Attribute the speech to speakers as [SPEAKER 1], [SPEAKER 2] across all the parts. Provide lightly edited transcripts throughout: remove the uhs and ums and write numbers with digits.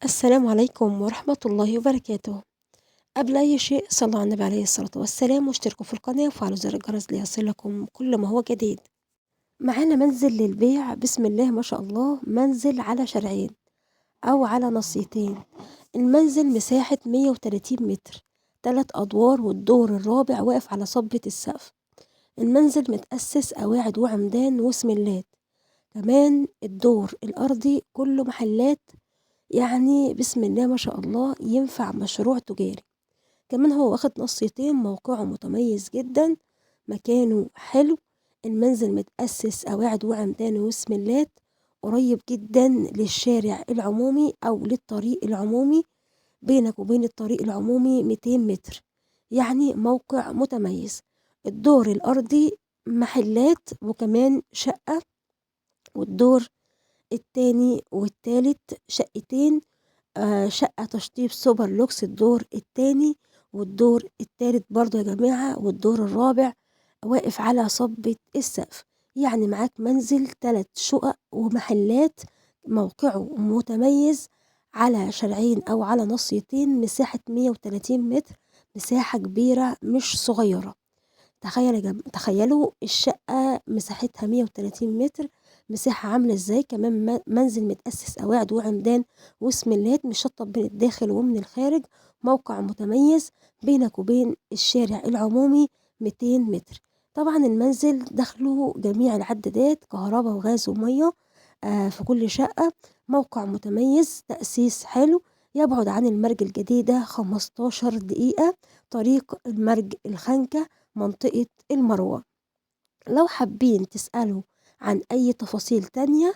[SPEAKER 1] السلام عليكم ورحمة الله وبركاته. قبل أي شيء صلوا على النبي عليه الصلاة والسلام واشتركوا في القناة وفعلوا زر الجرس ليصلكم كل ما هو جديد. معانا منزل للبيع بسم الله ما شاء الله، منزل على شارعين أو على نصيتين. المنزل مساحة 130 متر، 3 أدوار والدور الرابع واقف على صبة السقف. المنزل متأسس قواعد وعمدان وسملات، كمان الدور الأرضي كله محلات، يعني بسم الله ما شاء الله ينفع مشروع تجاري. كمان هو واخد نصيتين، موقعه متميز جدا، مكانه حلو. المنزل متأسس قواعد وعمدان وسملات، قريب جدا للشارع العمومي أو للطريق العمومي. بينك وبين الطريق العمومي 200 متر، يعني موقع متميز. الدور الأرضي محلات وكمان شقة، والدور التاني والتالت شقتين. شقة تشطيب سوبر لوكس الدور التاني، والدور التالت برضه يا جماعة، والدور الرابع واقف على صبة السقف. يعني معاك منزل 3 شقق ومحلات، موقعه متميز، على شارعين أو على نصيتين، مساحة 130 متر، مساحة كبيرة مش صغيرة. تخيلوا الشقة مساحتها 130 متر، مساحة عاملة ازاي. كمان منزل متأسس قواعد وعمدان وسملات، مشطب من الداخل ومن الخارج، موقع متميز، بينك وبين الشارع العمومي 200 متر. طبعا المنزل دخله جميع العدادات، كهرباء وغاز ومية في كل شقة. موقع متميز، تأسيس حلو، يبعد عن المرج الجديدة 15 دقيقة، طريق المرج الخنكة، منطقة المروة. لو حابين تسألوا عن أي تفاصيل تانية،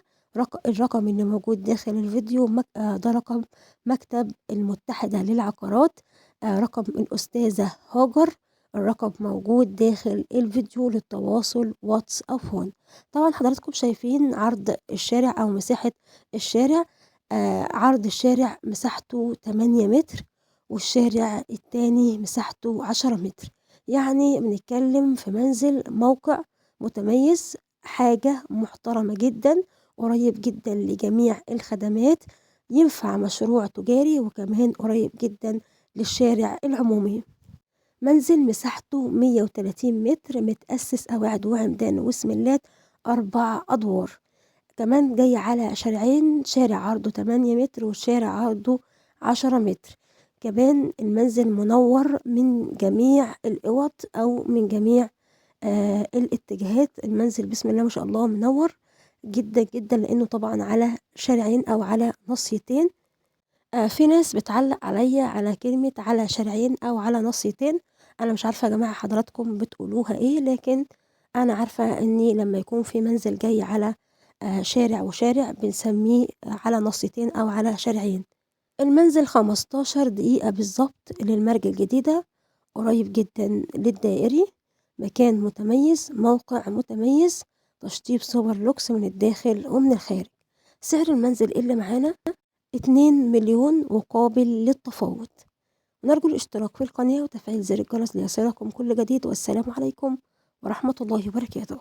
[SPEAKER 1] الرقم اللي موجود داخل الفيديو ده رقم مكتب المتحدة للعقارات، رقم الأستاذة هاجر. الرقم موجود داخل الفيديو للتواصل واتس أو فون. طبعا حضراتكم شايفين عرض الشارع أو مساحة الشارع. عرض الشارع مساحته 8 متر، والشارع التاني مساحته 10 متر. يعني بنتكلم في منزل، موقع متميز، حاجة محترمة جدا، قريب جدا لجميع الخدمات، ينفع مشروع تجاري، وكمان قريب جدا للشارع العمومي. منزل مساحته 130 متر، متأسس قواعد وعمدان وسملات، 4 أدوار. كمان جاي على شارعين، شارع عرضه 8 متر وشارع عرضه 10 متر. كمان المنزل منور من جميع الأوض أو من جميع الاتجاهات. المنزل بسم الله ما شاء الله منور جدا جدا، لأنه طبعا على شارعين أو على نصيتين. في ناس بتعلق عليا على كلمة على شارعين أو على نصيتين. أنا مش عارفة يا جماعة حضراتكم بتقولوها إيه، لكن أنا عارفة إني لما يكون في منزل جاي على شارع وشارع بنسميه على نصيتين أو على شارعين. المنزل 15 دقيقة بالظبط للمرج الجديدة، قريب جدا للدائري، مكان متميز، موقع متميز، تشطيب سوبر لوكس من الداخل ومن الخارج. سعر المنزل اللي معانا 2 مليون وقابل للتفاوض. نرجو الاشتراك في القناة وتفعيل زر الجرس ليصلكم كل جديد، والسلام عليكم ورحمة الله وبركاته.